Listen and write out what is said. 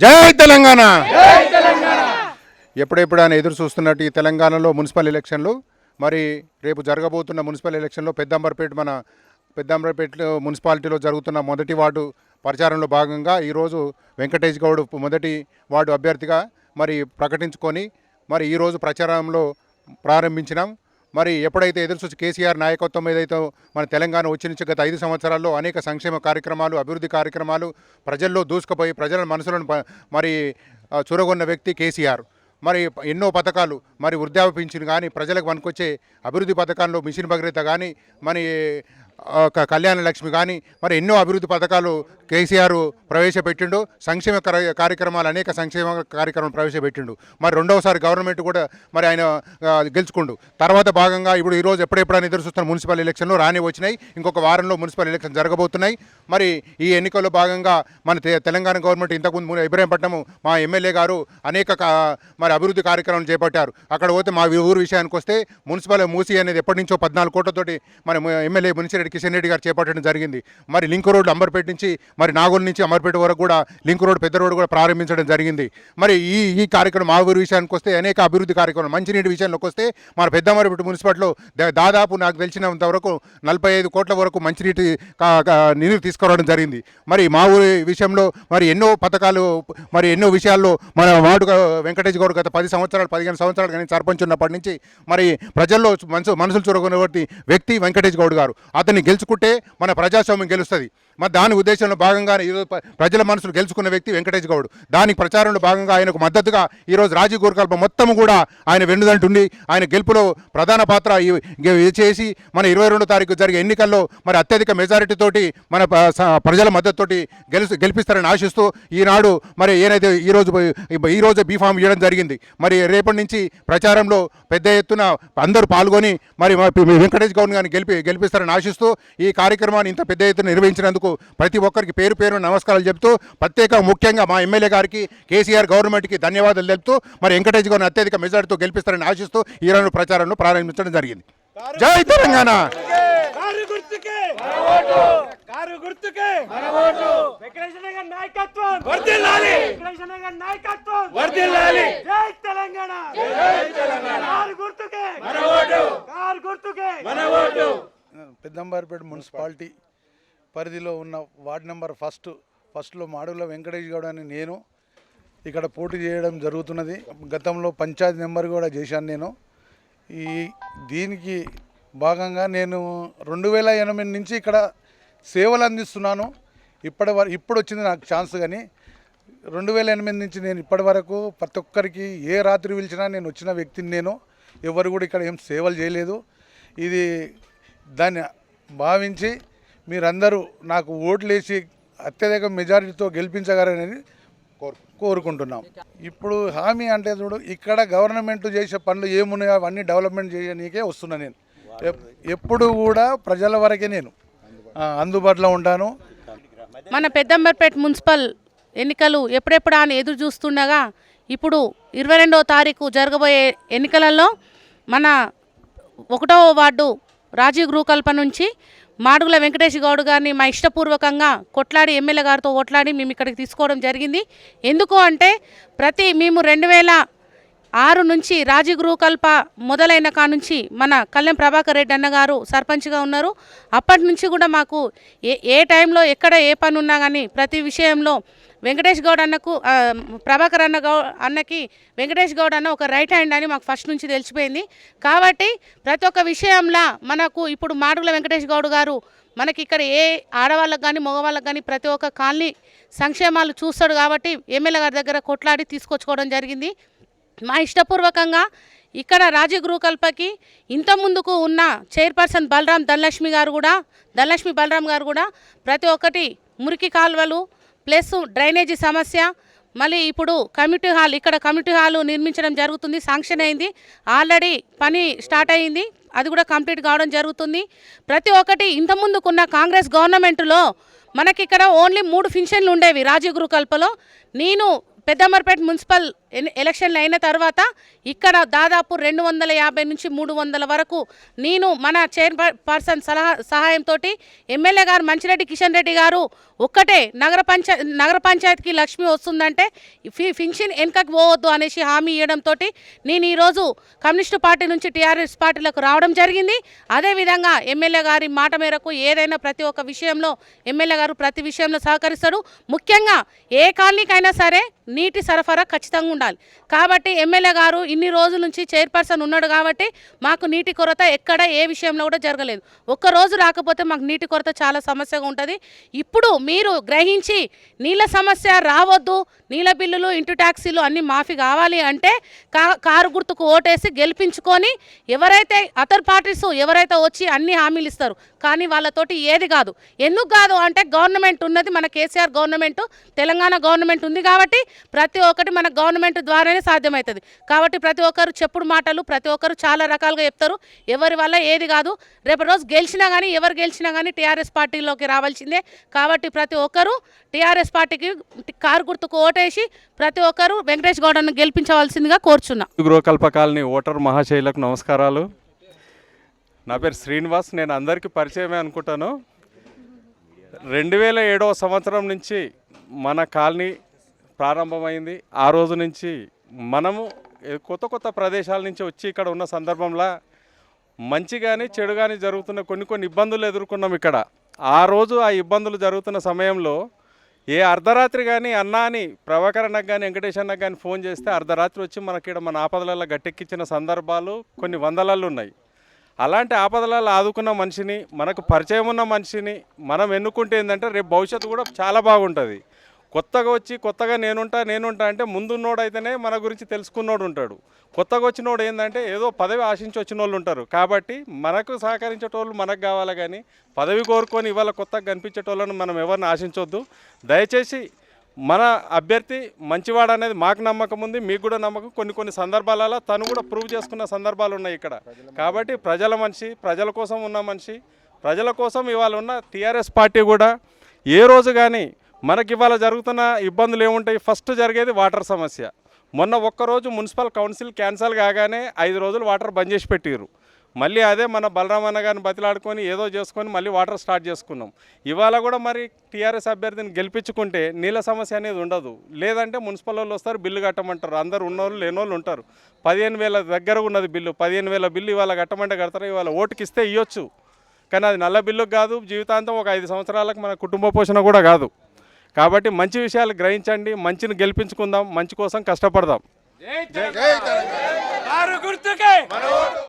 జై తెలంగాణ. ఎప్పుడెప్పుడు ఆయన ఎదురు చూస్తున్నట్టు ఈ తెలంగాణలో మున్సిపల్ ఎలక్షన్లు, మరి రేపు జరగబోతున్న మున్సిపల్ ఎలక్షన్లో పెద్దంబర్పేట మున్సిపాలిటీలో జరుగుతున్న మొదటి వార్డు ప్రచారంలో భాగంగా ఈరోజు వెంకటేష్ గౌడ్ మొదటి వార్డు అభ్యర్థిగా మరి ప్రకటించుకొని మరి ఈరోజు ప్రచారంలో ప్రారంభించినాం. మరి ఎప్పుడైతే ఎదురుచూసి కేసీఆర్ నాయకత్వం ఏదైతే మన తెలంగాణ వచ్చి నుంచి గత 5 సంవత్సరాల్లో అనేక సంక్షేమ కార్యక్రమాలు, అభివృద్ధి కార్యక్రమాలు ప్రజల్లో దూసుకుపోయి ప్రజల మనసులను మరి చూరగొన్న వ్యక్తి కేసీఆర్. మరి ఎన్నో పథకాలు, మరి వృద్ధాప్య పింఛను కానీ, ప్రజలకు పనికొచ్చే అభివృద్ధి పథకాల్లో మిషన్ భగీరథ కానీ, మరి కళ్యాణ లక్ష్మి కానీ, మరి ఎన్నో అభివృద్ధి పథకాలు కేసీఆర్ ప్రవేశపెట్టిండు. సంక్షేమ కార్యక్రమాలు, అనేక సంక్షేమ కార్యక్రమాలు ప్రవేశపెట్టిండు. మరి రెండవసారి గవర్నమెంట్ కూడా మరి ఆయన గెలుచుకుండు. తర్వాత భాగంగా ఇప్పుడు ఈరోజు ఎప్పుడెప్పుడైనా ఎదురు చూస్తున్న మున్సిపల్ ఎలక్షన్లు రాని వచ్చినాయి. ఇంకొక వారంలో మున్సిపల్ ఎలక్షన్ జరగబోతున్నాయి. మరి ఈ ఎన్నికల్లో భాగంగా మన తెలంగాణ గవర్నమెంట్ ఇంతకుముందు ఇబ్రాహీంపట్నం మా ఎమ్మెల్యే గారు అనేక మరి అభివృద్ధి కార్యక్రమాలు చేపట్టారు. అక్కడ పోతే మా ఊరు విషయానికి వస్తే మున్సిపల్ మూసి అనేది ఎప్పటి నుంచో 14 కోట్లతోటి మన ఎమ్మెల్యే మున్సిరెడ్డి కిషన్ రెడ్డి గారు చేపట్టడం జరిగింది. మరి లింక్ రోడ్డు అంబర్పేట నుంచి మరి నాగోల్ నుంచి అమర్పేట వరకు కూడా లింక్ రోడ్, పెద్ద రోడ్డు కూడా ప్రారంభించడం జరిగింది. మరి ఈ కార్యక్రమం మా ఊరి విషయానికి వస్తే అనేక అభివృద్ధి కార్యక్రమాలు, మంచినీటి విషయంలోకి వస్తే మన పెద్దమరపేట మున్సిపాలిటీలో దాదాపు నాకు తెలిసినంత వరకు 45 కోట్ల వరకు మంచినీటి నీరు తీసుకురావడం జరిగింది. మరి మా ఊరి విషయంలో మరి ఎన్నో పథకాలు, మరి ఎన్నో విషయాల్లో మన వార్డు వెంకటేష్ గౌడ్ గత 10 సంవత్సరాలు 15 సంవత్సరాలు కానీ సర్పంచ్ ఉన్నప్పటి నుంచి మరి ప్రజల్లో మనసులు చూరగొన్నటువంటి వ్యక్తి వెంకటేష్ గౌడ్ గారు. అతన్ని గెలుచుకుంటే మన ప్రజాస్వామ్యం గెలుస్తుంది. మరి దాని ఉద్దేశంలో భాగంగానే ఈరోజు ప్రజల మనసులు గెలుచుకున్న వ్యక్తి వెంకటేష్ గౌడ్. దానికి ప్రచారంలో భాగంగా ఆయనకు మద్దతుగా ఈరోజు రాజీవ్ గోర్కల్ప మొత్తం కూడా ఆయన వెన్నుదంటుంది. ఆయన గెలుపులో ప్రధాన పాత్ర చేసి మన 22వ తారీఖు జరిగే ఎన్నికల్లో మరి అత్యధిక మెజారిటీతోటి మన ప్రజల మద్దతుతోటి గెలిపిస్తారని ఆశిస్తూ ఈనాడు మరి ఏదైతే ఈరోజు బీఫామ్ ఇవ్వడం జరిగింది. మరి రేపటి నుంచి ప్రచారంలో పెద్ద ఎత్తున అందరూ పాల్గొని మరి వెంకటేష్ గౌడ్ గారిని గెలిపిస్తారని ఆశిస్తూ ఈ కార్యక్రమాన్ని ఇంత పెద్ద ఎత్తున నిర్వహించినందుకు ప్రతి ఒక్కరికి పేరు పేరు నమస్కారాలు చెప్తూ, ముఖ్యంగా మా ఎమ్మెల్యే గారికి, కేసీఆర్ గవర్నమెంట్కి ధన్యవాదాలు తెలుపుతూ మరి వెంకటేష్ గౌడ్ని అత్యధిక మెజార్టీతో గెలిపిస్తారని ఆశిస్తూ ఈరోజు ప్రచారంలో ప్రారంభించడం జరిగింది. జై తెలంగాణ. పెద్దంబర్పేట మున్సిపాలిటీ పరిధిలో ఉన్న వార్డు నెంబర్ ఫస్ట్లో మాడుగుల వెంకటేష్ గౌడ్ అని నేను ఇక్కడ పోటీ చేయడం జరుగుతున్నది. గతంలో పంచాయతీ నెంబర్ కూడా చేశాను నేను. దీనికి భాగంగా నేను 2008 నుంచి ఇక్కడ సేవలు అందిస్తున్నాను. ఇప్పుడు వచ్చింది నాకు ఛాన్స్. కానీ 2008 నుంచి నేను ఇప్పటి వరకు ప్రతి ఒక్కరికి ఏ రాత్రి పిలిచినా నేను వచ్చిన వ్యక్తిని. నేను ఎవరు కూడా ఇక్కడ ఏం సేవలు చేయలేదు. ఇది దాన్ని భావించి మీరందరూ నాకు ఓట్లేసి అత్యధిక మెజారిటీతో గెలిపించగలరని కోరుకుంటున్నాం. ఇప్పుడు హామీ అంటే చూడు, ఇక్కడ గవర్నమెంట్ చేసే పనులు ఏమున్నాయో అవన్నీ డెవలప్మెంట్ చేయడానికే వస్తున్నా. నేను ఎప్పుడు కూడా ప్రజల వరకే నేను అందుబాటులో ఉంటాను. మన పెద్దంబర్పేట మున్సిపల్ ఎన్నికలు ఎప్పుడెప్పుడు అని ఎదురు చూస్తుండగా ఇప్పుడు 22వ తారీఖు జరగబోయే ఎన్నికలలో మన 1వ వార్డు రాజీవ్ గృహకల్ప నుంచి మాడుగుల వెంకటేష్ గౌడ్ గారిని మా ఇష్టపూర్వకంగా కొట్లాడి ఎమ్మెల్యే గారితో కొట్లాడి మేము ఇక్కడికి తీసుకోవడం జరిగింది. ఎందుకు అంటే మేము 2006 నుంచి రాజీవ్ గృహకల్ప మొదలైన కానుంచి మన కళ్యాణ్ ప్రభాకర్ రెడ్డి అన్నగారు సర్పంచ్గా ఉన్నారు. అప్పటి నుంచి కూడా మాకు ఏ టైంలో ఎక్కడ ఏ పని ఉన్నా కానీ ప్రతి విషయంలో వెంకటేష్ గౌడ్ అన్నకు ప్రభాకర్ అన్నకి వెంకటేష్ గౌడ్ అన్న ఒక రైట్ హ్యాండ్ అని మాకు ఫస్ట్ నుంచి తెలిసిపోయింది. కాబట్టి ప్రతి ఒక్క విషయంలో మనకు ఇప్పుడు మాడుగుల వెంకటేష్ గౌడ్ గారు మనకి ఇక్కడ ఏ ఆడవాళ్ళకు కానీ మగవాళ్ళకు కానీ ప్రతి ఒక్క కాలనీ సంక్షేమాలు చూస్తాడు. కాబట్టి ఎమ్మెల్యే గారి దగ్గర కొట్లాడి తీసుకొచ్చుకోవడం జరిగింది. మా ఇష్టపూర్వకంగా ఇక్కడ రాజీవ్ గృహకల్పకి ఇంత ముందుకు ఉన్న చైర్పర్సన్ ధనలక్ష్మి బలరాం గారు కూడా ప్రతి ఒక్కటి మురికి కాలువలు ప్లస్ డ్రైనేజీ సమస్య, మళ్ళీ ఇప్పుడు కమ్యూనిటీ హాల్ నిర్మించడం జరుగుతుంది. శాంక్షన్ అయింది, ఆల్రెడీ పని స్టార్ట్ అయింది, అది కూడా కంప్లీట్ కావడం జరుగుతుంది. ప్రతి ఒక్కటి ఇంత ముందుకున్న కాంగ్రెస్ గవర్నమెంట్లో మనకి ఇక్కడ ఓన్లీ 3 ఫిన్షన్లు ఉండేవి రాజీవ్ గృహకల్పలో. నేను పెద్దంబర్పేట మున్సిపల్ ఎలక్షన్లు అయిన తర్వాత ఇక్కడ దాదాపు 250 నుంచి 300 వరకు నేను మన చైర్పర్సన్ సహాయంతో ఎమ్మెల్యే గారు మంచిరెడ్డి కిషన్ రెడ్డి గారు ఒక్కటే నగర పంచాయతీకి లక్ష్మి వస్తుందంటే ఫింక్షన్ వెనకకి పోవద్దు అనేసి హామీ ఇవ్వడంతో నేను ఈరోజు కమ్యూనిస్టు పార్టీ నుంచి టీఆర్ఎస్ పార్టీలకు రావడం జరిగింది. అదేవిధంగా ఎమ్మెల్యే గారి మాట మేరకు ఏదైనా ప్రతి ఒక్క విషయంలో ఎమ్మెల్యే గారు ప్రతి విషయంలో సహకరిస్తాడు. ముఖ్యంగా ఏ కాలనీకైనా సరే నీటి సరఫరా ఖచ్చితంగా ఉండాలి. కాబట్టి ఎమ్మెల్యే గారు ఇన్ని రోజుల నుంచి చైర్పర్సన్ ఉన్నాడు కాబట్టి మాకు నీటి కొరత ఎక్కడ ఏ విషయంలో కూడా జరగలేదు. ఒక్కరోజు రాకపోతే మాకు నీటి కొరత చాలా సమస్యగా ఉంటుంది. ఇప్పుడు మీరు గ్రహించి నీళ్ళ సమస్య రావద్దు, నీళ్ళ బిల్లులు ఇంటి ట్యాక్సీలు అన్నీ మాఫీ కావాలి అంటే కారు గుర్తుకు ఓటేసి గెలిపించుకొని ఎవరైతే అదర్ పార్టీస్ ఎవరైతే వచ్చి అన్ని హామీలు ఇస్తారు కానీ వాళ్ళతోటి ఏది కాదు. ఎందుకు కాదు అంటే గవర్నమెంట్ ఉన్నది మన కేసీఆర్ గవర్నమెంట్, తెలంగాణ గవర్నమెంట్ ఉంది కాబట్టి ప్రతి ఒక్కటి మన గవర్నమెంట్ ద్వారానే సాధ్యమవుతుంది. కాబట్టి ప్రతి ఒక్కరు చెప్పుడు మాటలు ప్రతి ఒక్కరు చాలా రకాలుగా చెప్తారు. ఎవరి వల్ల ఏది కాదు. రేపు రోజు గెలిచినా కానీ ఎవరు గెలిచినా కానీ టీఆర్ఎస్ పార్టీలోకి రావాల్సిందే. కాబట్టి ప్రతి ఒక్కరు టీఆర్ఎస్ పార్టీకి కారు గుర్తుకు ఓటేసి ప్రతి ఒక్కరు వెంకటేష్ గౌడను గెలిపించవలసిందిగా కోరుచున్నా. గృహకల్ప కాలనీ ఓటర్ మహాశైలకు నమస్కారాలు. నా పేరు శ్రీనివాస్. నేను అందరికీ పరిచయమే అనుకుంటాను. 2007వ సంవత్సరం నుంచి మన కాలనీ ప్రారంభమైంది. ఆ రోజు నుంచి మనము కొత్త కొత్త ప్రదేశాల నుంచి వచ్చి ఇక్కడ ఉన్న సందర్భంలో మంచి కానీ చెడు కానీ జరుగుతున్న కొన్ని ఇబ్బందులు ఎదుర్కొన్నాం ఇక్కడ. ఆ రోజు ఆ ఇబ్బందులు జరుగుతున్న సమయంలో ఏ అర్ధరాత్రి కానీ అన్నా అని ప్రభాకర్ అన్నకు కానీ వెంకటేష్ అన్నకు కానీ ఫోన్ చేస్తే అర్ధరాత్రి వచ్చి మనకి మన ఆపదలలో గట్టెక్కించిన సందర్భాలు కొన్ని వందలలో ఉన్నాయి. అలాంటి ఆపదలలో ఆదుకున్న మనిషిని, మనకు పరిచయం ఉన్న మనిషిని మనం ఎన్నుకుంటే ఏంటంటే రేపు భవిష్యత్తు కూడా చాలా బాగుంటుంది. కొత్తగా వచ్చి కొత్తగా నేనుంటా అంటే ముందున్నోడు అయితేనే మన గురించి తెలుసుకున్నోడు ఉంటాడు. కొత్తగా వచ్చినోడు ఏంటంటే ఏదో పదవి ఆశించి వచ్చిన వాళ్ళు ఉంటారు. కాబట్టి మనకు సహకరించేటోళ్ళు మనకు కావాలి కానీ పదవి కోరుకొని ఇవాళ కొత్తగా కనిపించేటోళ్ళను మనం ఎవరిని ఆశించొద్దు. దయచేసి మన అభ్యర్థి మంచివాడు అనేది మాకు నమ్మకం ఉంది, మీకు కూడా నమ్మకం. కొన్ని సందర్భాలలో తను కూడా ప్రూవ్ చేసుకున్న సందర్భాలు ఉన్నాయి ఇక్కడ. కాబట్టి ప్రజల మనిషి, ప్రజల కోసం ఉన్న మనిషి, ప్రజల కోసం ఇవాళ ఉన్న టీఆర్ఎస్ పార్టీ కూడా ఏ రోజు కానీ మనకి ఇవాళ జరుగుతున్న ఇబ్బందులు ఏముంటాయి. ఫస్ట్ జరిగేది వాటర్ సమస్య. మొన్న ఒక్కరోజు మున్సిపల్ కౌన్సిల్ క్యాన్సల్ కాగానే 5 రోజులు వాటర్ బంద్ చేసి పెట్టారు. మళ్ళీ అదే మన బలరామన్న గారిని బతిలాడుకొని ఏదో చేసుకొని మళ్ళీ వాటర్ స్టార్ట్ చేసుకున్నాం. ఇవాళ కూడా మరి టీఆర్ఎస్ అభ్యర్థిని గెలిపించుకుంటే నీళ్ళ సమస్య అనేది ఉండదు. లేదంటే మున్సిపల్ వాళ్ళు వస్తారు, బిల్లు కట్టమంటారు. అందరు ఉన్నోళ్ళు లేనోళ్ళు ఉంటారు. 15,000 దగ్గర ఉన్నది బిల్లు. 15,000 బిల్లు ఇవాళ కట్టమంటే కడతారు. ఇవాళ ఓటుకి ఇస్తే ఇవ్వచ్చు కానీ అది నల్ల బిల్లుకు కాదు. జీవితాంతం ఒక 5 సంవత్సరాలకు మన కుటుంబ పోషణ కూడా కాదు. కాబట్టి మంచి విషయాలు గ్రహించండి, మంచిని గెలిపించుకుందాం, మంచి కోసం కష్టపడదాం.